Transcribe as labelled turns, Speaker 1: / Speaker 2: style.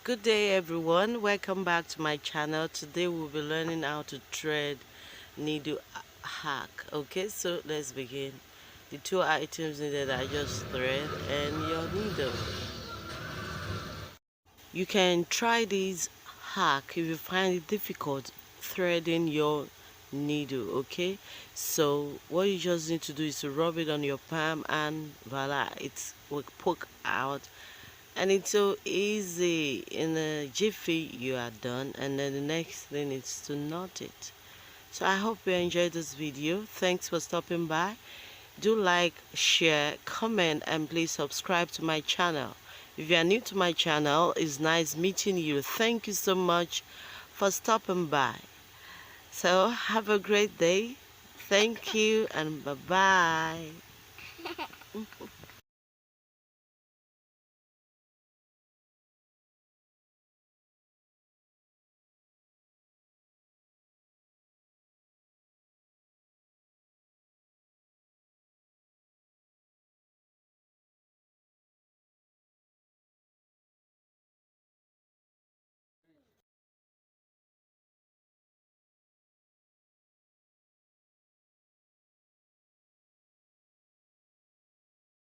Speaker 1: Good day everyone, welcome back to my channel. Today we'll be learning how to thread needle hack. Okay, so let's begin. The two items needed are just thread and your needle. You can try this hack if you find it difficult threading your needle. Okay, so what you just need to do is to rub it on your palm and voila, it will poke out. And it's so easy. In a jiffy you are done, and then the next thing is to knot it. So I hope you enjoyed this video. Thanks for stopping by. Do like, share, comment, and please subscribe to my channel. If you are new to my channel, it's nice meeting you. Thank you so much for stopping by. So have a great day. Thank you and bye bye.